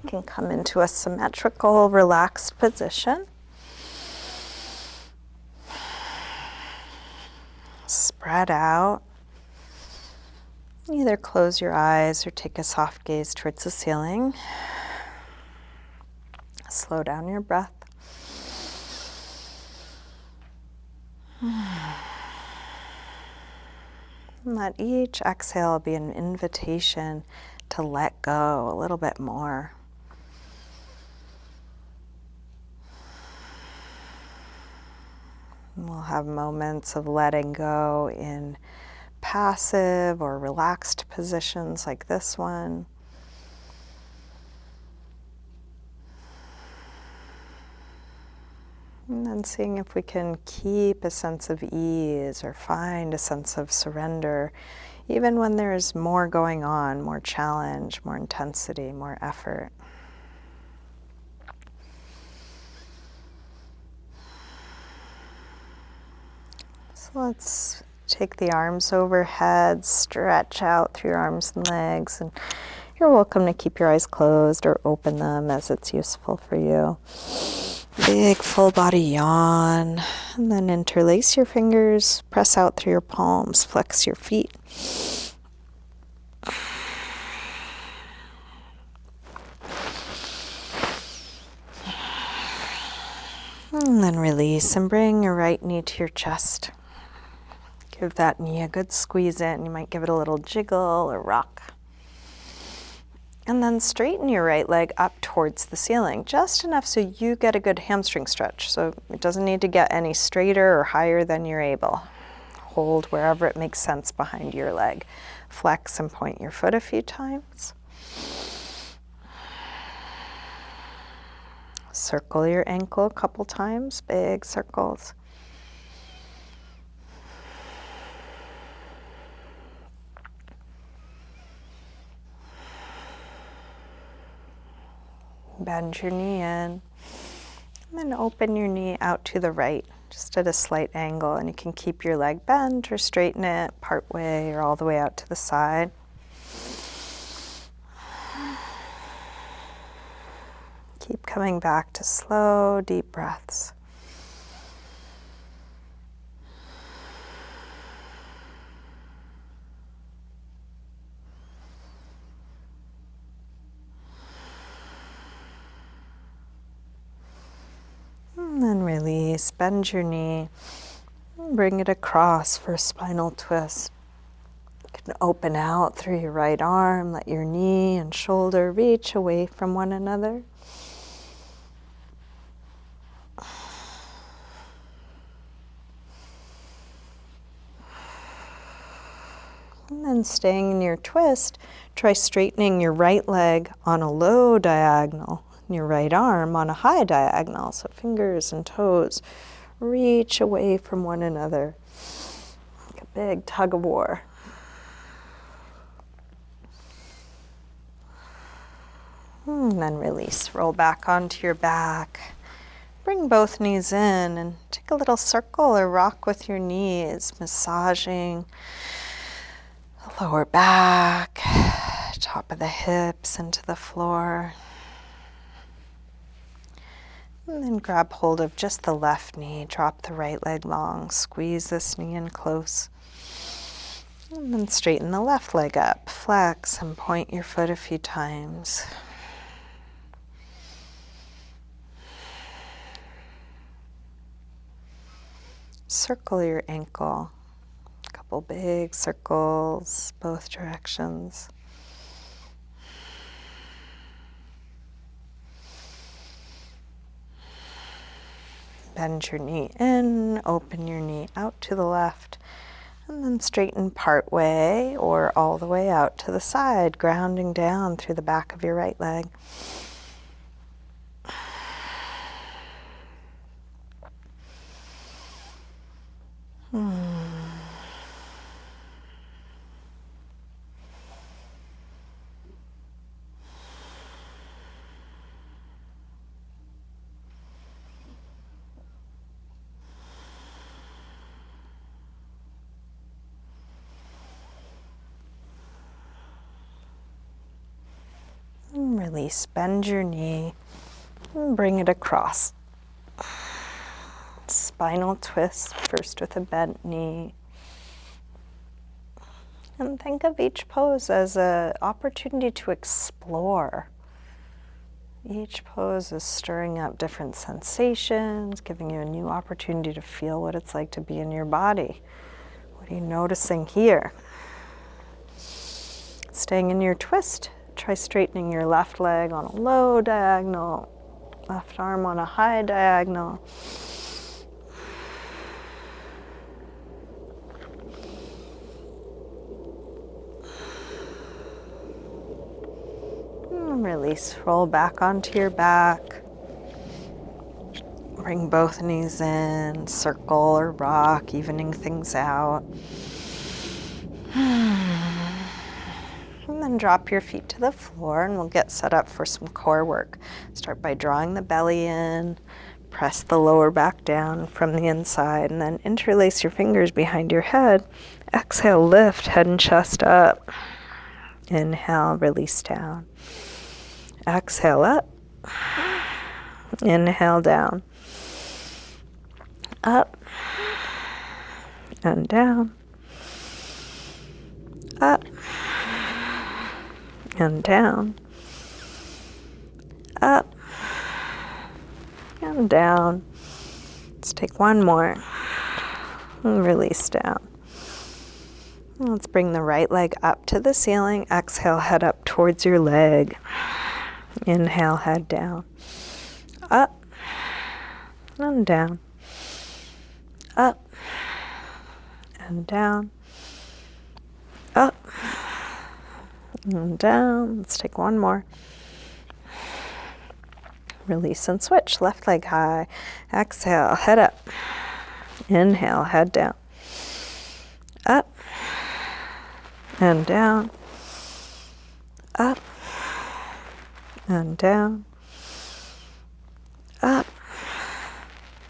You can come into a symmetrical, relaxed position. Spread out. Either close your eyes or take a soft gaze towards the ceiling. Slow down your breath. And let each exhale be an invitation to let go a little bit more. And we'll have moments of letting go in passive or relaxed positions like this one. And then seeing if we can keep a sense of ease or find a sense of surrender, even when there's more going on, more challenge, more intensity, more effort. So let's take the arms overhead, stretch out through your arms and legs, and you're welcome to keep your eyes closed or open them as it's useful for you. Big full body yawn, and then interlace your fingers, press out through your palms, flex your feet. And then release and bring your right knee to your chest. Give that knee a good squeeze in. You might give it a little jiggle or rock. And then straighten your right leg up towards the ceiling, just enough so you get a good hamstring stretch. So it doesn't need to get any straighter or higher than you're able. Hold wherever it makes sense behind your leg. Flex and point your foot a few times. Circle your ankle a couple times, big circles. Bend your knee in, and then open your knee out to the right, just at a slight angle, and you can keep your leg bent or straighten it part way or all the way out to the side. Keep coming back to slow, deep breaths. And then release, bend your knee, and bring it across for a spinal twist. You can open out through your right arm, let your knee and shoulder reach away from one another. And then staying in your twist, try straightening your right leg on a low diagonal, and your right arm on a high diagonal, so fingers and toes reach away from one another, like a big tug of war. And then release, roll back onto your back. Bring both knees in and take a little circle or rock with your knees, massaging the lower back, top of the hips into the floor. And then grab hold of just the left knee, drop the right leg long, squeeze this knee in close. And then straighten the left leg up, flex and point your foot a few times. Circle your ankle, a couple big circles, both directions. Bend your knee in, open your knee out to the left, and then straighten part way or all the way out to the side, grounding down through the back of your right leg. release. Bend your knee and bring it across. Spinal twist, first with a bent knee. And think of each pose as an opportunity to explore. Each pose is stirring up different sensations, giving you a new opportunity to feel what it's like to be in your body. What are you noticing here? Staying in your twist, try straightening your left leg on a low diagonal, left arm on a high diagonal. And release, roll back onto your back. Bring both knees in, circle or rock, evening things out. And then drop your feet to the floor and we'll get set up for some core work. Start by drawing the belly in, press the lower back down from the inside, and then interlace your fingers behind your head. Exhale, lift head and chest up. Inhale, release down. Exhale up. Inhale down. Up and down. Up and down. Up and down. Let's take one more. And release down. Let's bring the right leg up to the ceiling. Exhale, head up towards your leg. Inhale, head down. Up and down. Up and down. Up and down. Let's take one more. Release and switch. Left leg high. Exhale, head up. Inhale, head down. Up and down. Up and down. Up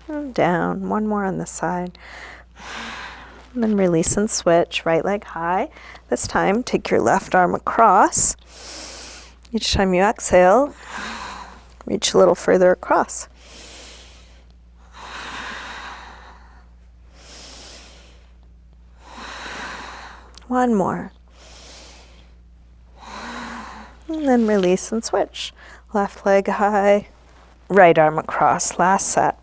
and down. One more on the side. And then release and switch. Right leg high. This time, take your left arm across. Each time you exhale, reach a little further across. One more. And then release and switch. Left leg high, right arm across. Last set.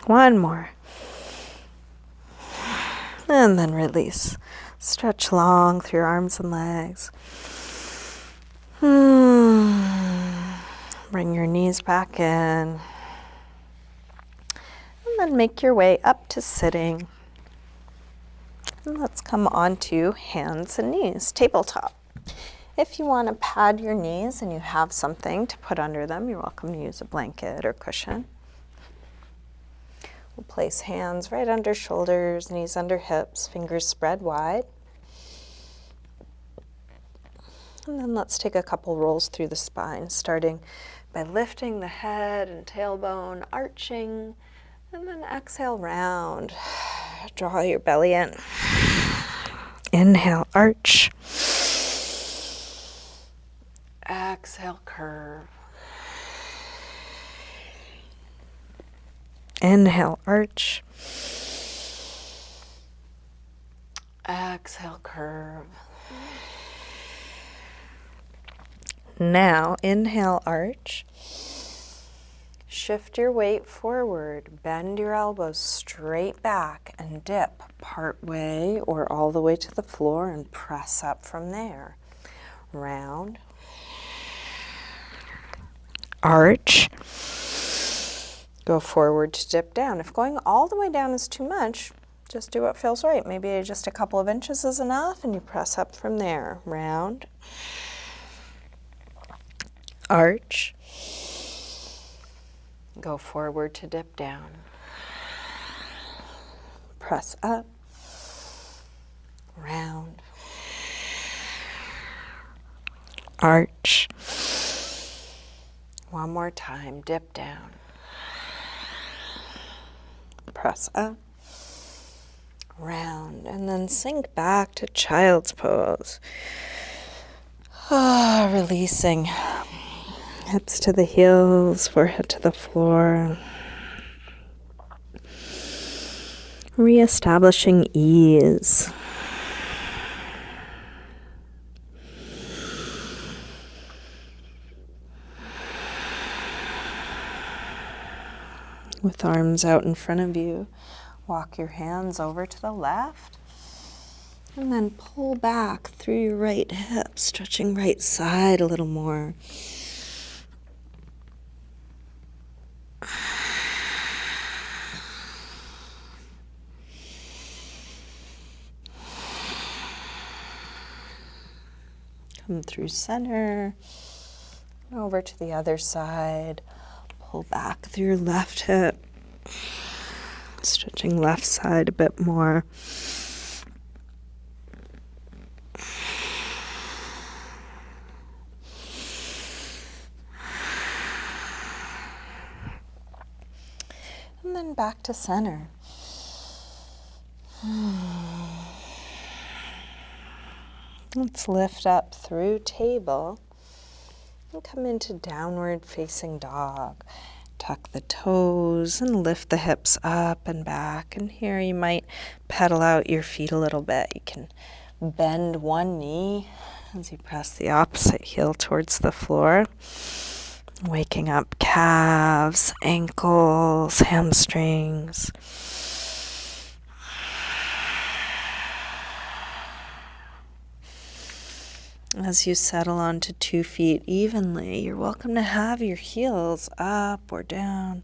One more. And then release. Stretch long through your arms and legs. Bring your knees back in. And then make your way up to sitting. And let's come on to hands and knees, tabletop. If you want to pad your knees and you have something to put under them, you're welcome to use a blanket or cushion. We'll place hands right under shoulders, knees under hips, fingers spread wide. And then let's take a couple rolls through the spine, starting by lifting the head and tailbone, arching, and then exhale, round. Draw your belly in. Inhale, arch. Exhale, curve. Inhale, arch. Exhale, curve. Now, inhale, arch. Shift your weight forward. Bend your elbows straight back and dip part way or all the way to the floor and press up from there. Round. Arch. Go forward to dip down. If going all the way down is too much, just do what feels right. Maybe just a couple of inches is enough and you press up from there. Round. Arch. Go forward to dip down. Press up. Round. Arch. One more time. Dip down. Press up, round, and then sink back to child's pose. Releasing hips to the heels, forehead to the floor. Reestablishing ease. With arms out in front of you, walk your hands over to the left. And then pull back through your right hip, stretching right side a little more. Come through center, over to the other side. Pull back through your left hip, stretching left side a bit more. And then back to center. Let's lift up through table and come into downward facing dog. Tuck the toes and lift the hips up and back. And here you might pedal out your feet a little bit. You can bend one knee as you press the opposite heel towards the floor. Waking up calves, ankles, hamstrings. As you settle onto 2 feet evenly, you're welcome to have your heels up or down,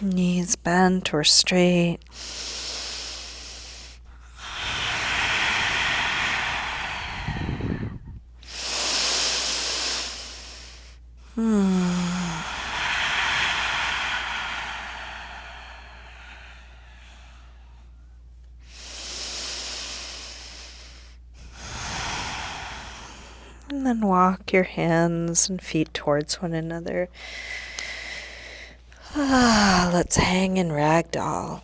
knees bent or straight. And then walk your hands and feet towards one another. Let's hang in ragdoll.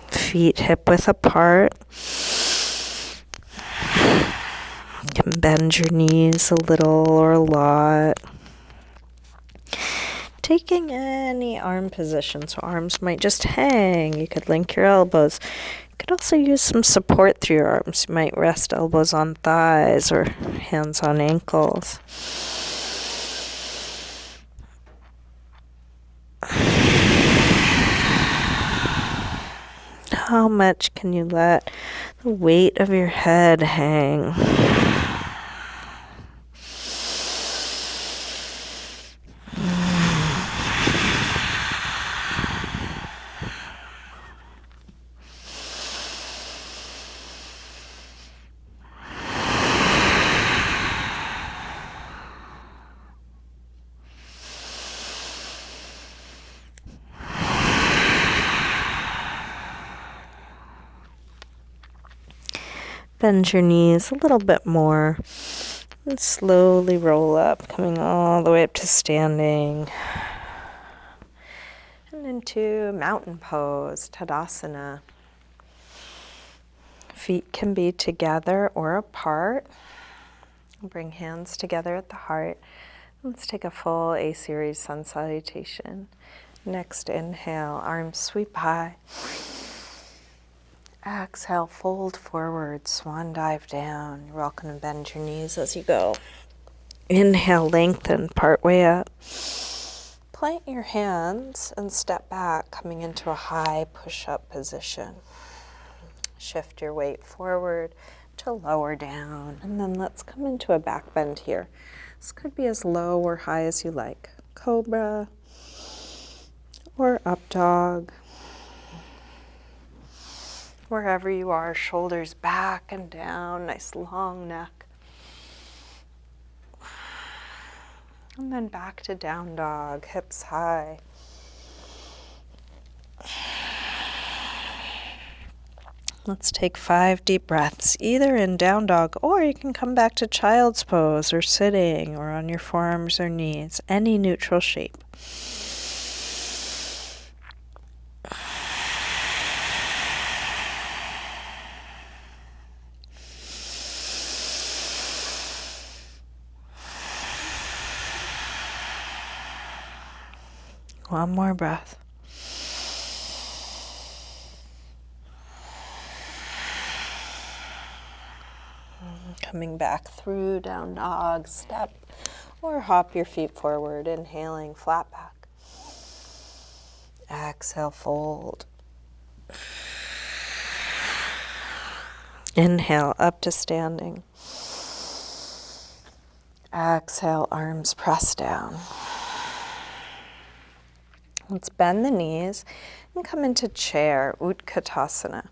Feet hip width apart. You can bend your knees a little or a lot. Taking any arm position, so arms might just hang. You could link your elbows. You could also use some support through your arms. You might rest elbows on thighs or hands on ankles. How much can you let the weight of your head hang? Bend your knees a little bit more and slowly roll up, coming all the way up to standing and into mountain pose, Tadasana. Feet can be together or apart. Bring hands together at the heart. Let's take a full A-series sun salutation. Next inhale, arms sweep high. Exhale, fold forward, swan dive down. You're welcome to bend your knees as you go. Inhale, lengthen, part way up. Plant your hands and step back, coming into a high push-up position. Shift your weight forward to lower down. And then let's come into a back bend here. This could be as low or high as you like. Cobra or up dog. Wherever you are, shoulders back and down, nice long neck. And then back to down dog, hips high. Let's take 5 deep breaths, either in down dog, or you can come back to child's pose or sitting or on your forearms or knees, any neutral shape. One more breath. Coming back through down dog, step or hop your feet forward, inhaling flat back. Exhale, fold. Inhale, up to standing. Exhale, arms press down. Let's bend the knees and come into chair, Utkatasana.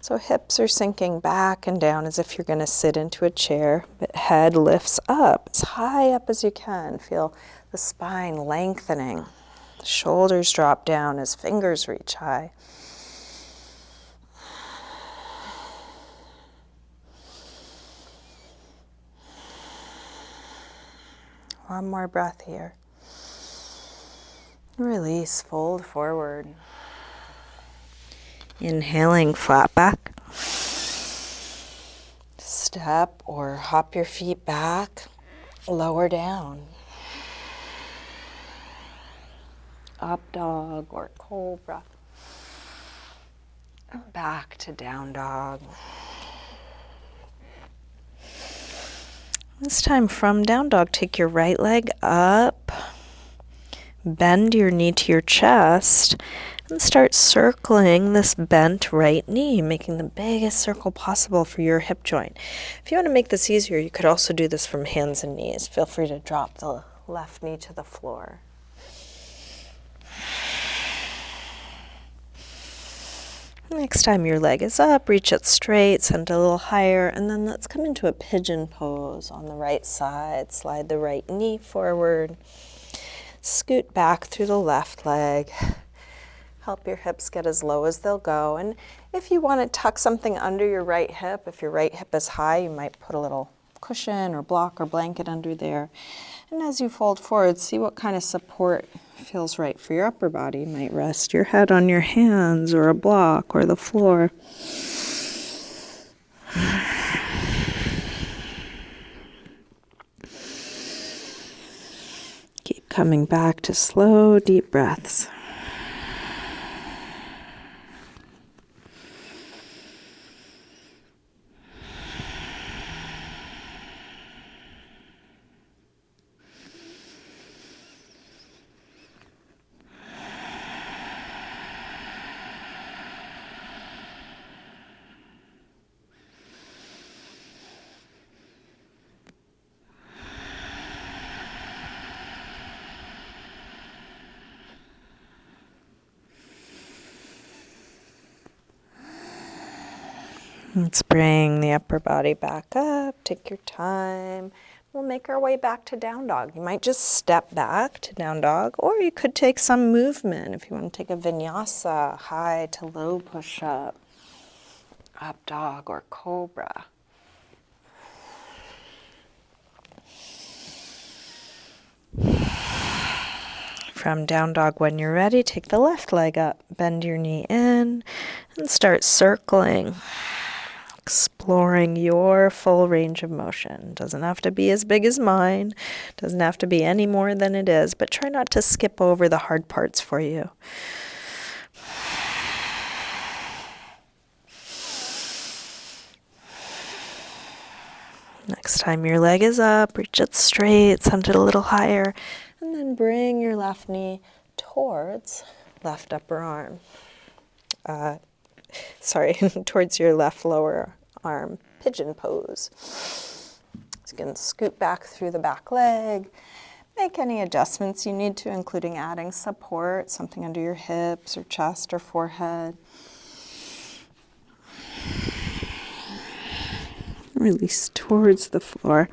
So hips are sinking back and down as if you're going to sit into a chair, but head lifts up as high up as you can. Feel the spine lengthening. Shoulders drop down as fingers reach high. One more breath here. Release, fold forward. Inhaling, flat back. Step or hop your feet back, lower down. Up dog or cobra. And back to down dog. This time from down dog, take your right leg up, bend your knee to your chest, and start circling this bent right knee, making the biggest circle possible for your hip joint. If you want to make this easier, you could also do this from hands and knees. Feel free to drop the left knee to the floor. Next time your leg is up, reach it straight, send it a little higher, and then let's come into a pigeon pose on the right side. Slide the right knee forward, scoot back through the left leg. Help your hips get as low as they'll go. And if you want to tuck something under your right hip, if your right hip is high, you might put a little cushion or block or blanket under there. And as you fold forward, see what kind of support feels right for your upper body. You might rest your head on your hands or a block or the floor. Keep coming back to slow, deep breaths. Let's bring the upper body back up. Take your time. We'll make our way back to down dog. You might just step back to down dog, or you could take some movement. If you want to take a vinyasa, high to low push-up, up dog or cobra. From down dog, when you're ready, take the left leg up, bend your knee in, and start circling. Exploring your full range of motion. Doesn't have to be as big as mine. Doesn't have to be any more than it is, but try not to skip over the hard parts for you. Next time your leg is up, reach it straight, send it a little higher, and then bring your left knee towards left upper arm. Towards your left lower arm, pigeon pose. So you can scoot back through the back leg, make any adjustments you need to, including adding support, something under your hips or chest or forehead. Release towards the floor.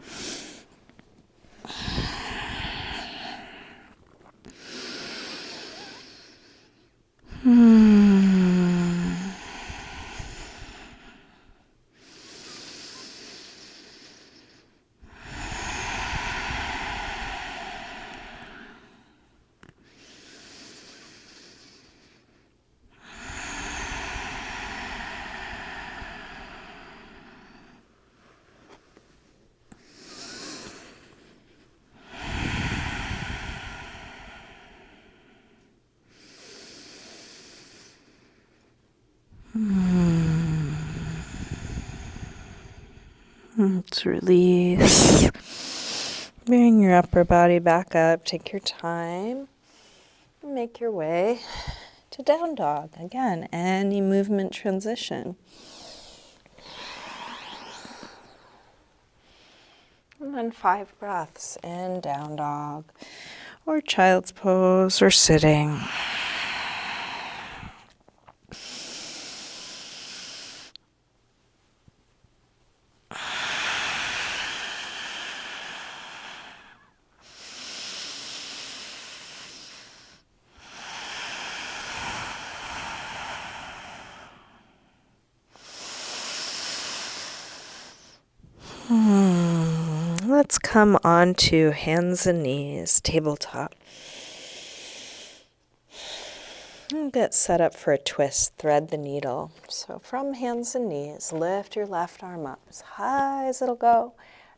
Let's release. Bring your upper body back up. Take your time. Make your way to down dog. Again, any movement transition. And then 5 breaths in down dog or child's pose or sitting. Let's come on to hands and knees, tabletop. And get set up for a twist, thread the needle. So from hands and knees, lift your left arm up as high as it'll go,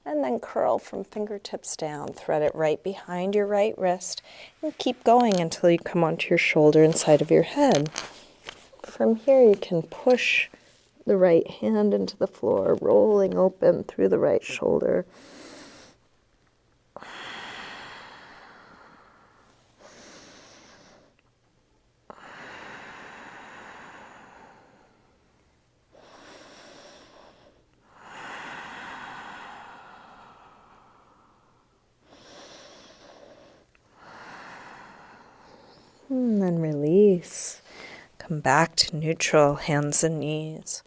and then curl from fingertips down. Thread it right behind your right wrist, and keep going until you come onto your shoulder and side of your head. From here, you can push the right hand into the floor, rolling open through the right shoulder. And then release. Come back to neutral, hands and knees.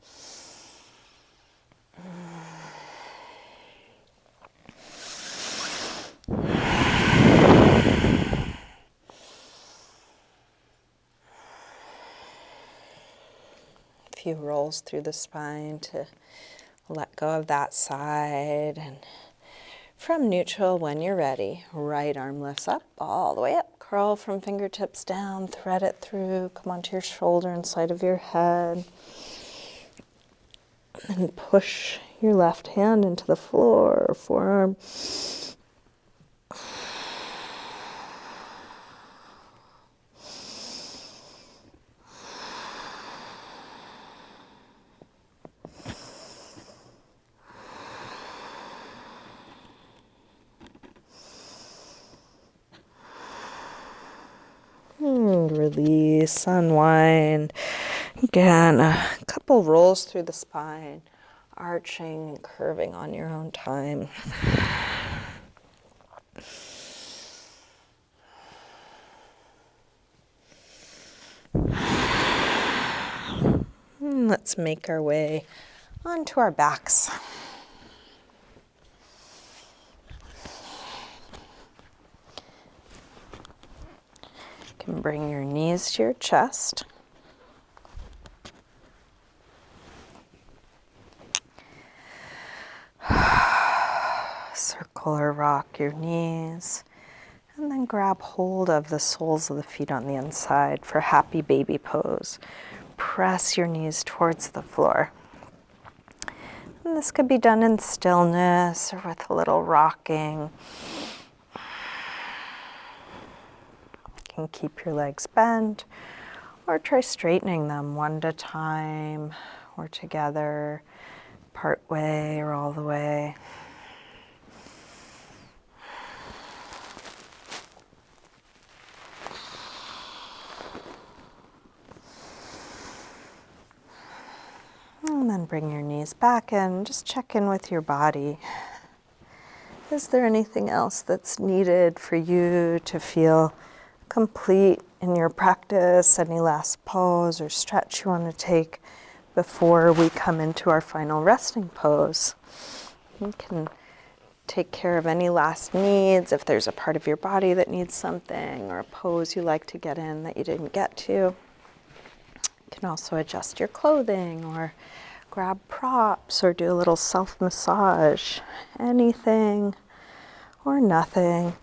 A few rolls through the spine to let go of that side. And from neutral, when you're ready, right arm lifts up, all the way up. Curl from fingertips down, thread it through, come onto your shoulder and side of your head. And push your left hand into the floor or forearm. And release, unwind. Again, a couple rolls through the spine, arching and curving on your own time. And let's make our way onto our backs. You can bring your knees to your chest. Circle or rock your knees. And then grab hold of the soles of the feet on the inside for happy baby pose. Press your knees towards the floor. And this could be done in stillness or with a little rocking. You can keep your legs bent or try straightening them one at a time or together, part way or all the way. And then bring your knees back in. Just check in with your body. Is there anything else that's needed for you to feel complete in your practice? Any last pose or stretch you want to take before we come into our final resting pose? You can take care of any last needs. If there's a part of your body that needs something or a pose you like to get in that you didn't get to. You can also adjust your clothing or grab props or do a little self-massage. Anything or nothing.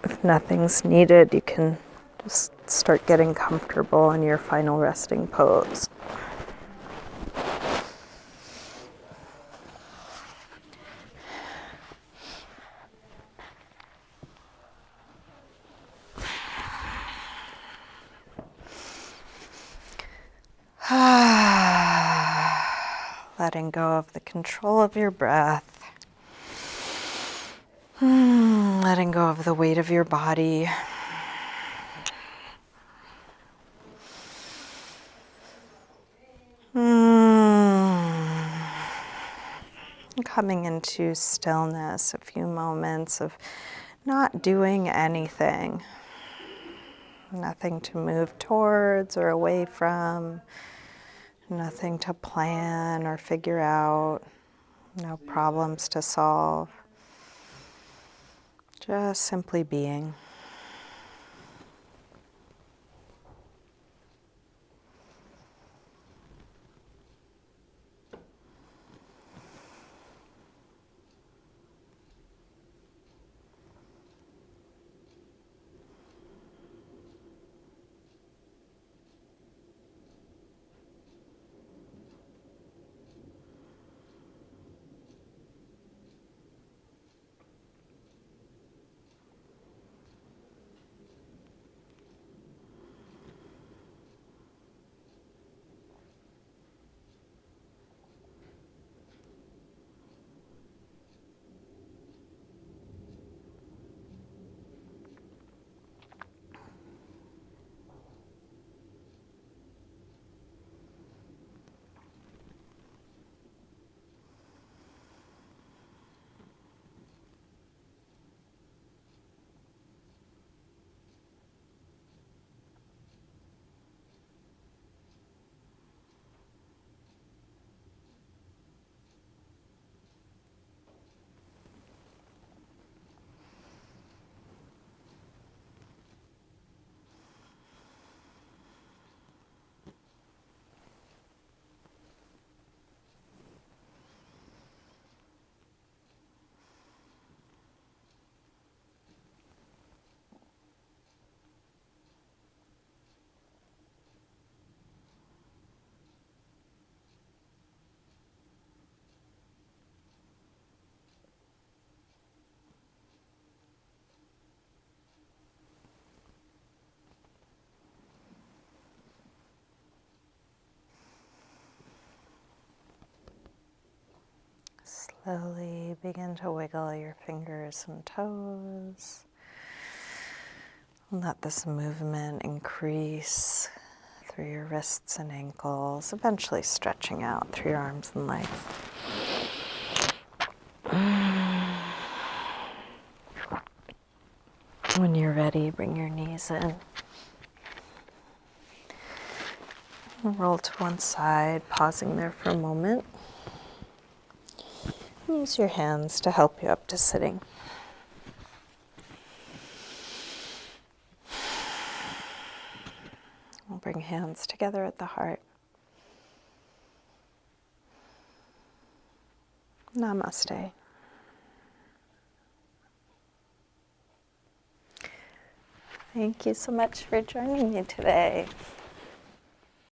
If nothing's needed, you can just start getting comfortable in your final resting pose. letting go of the control of your breath. Letting go of the weight of your body. Coming into stillness, a few moments of not doing anything. Nothing to move towards or away from. Nothing to plan or figure out. No problems to solve. Just simply being. Slowly begin to wiggle your fingers and toes. Let this movement increase through your wrists and ankles, eventually stretching out through your arms and legs. When you're ready, bring your knees in. Roll to one side, pausing there for a moment. Use your hands to help you up to sitting. We'll bring hands together at the heart. Namaste. Thank you so much for joining me today.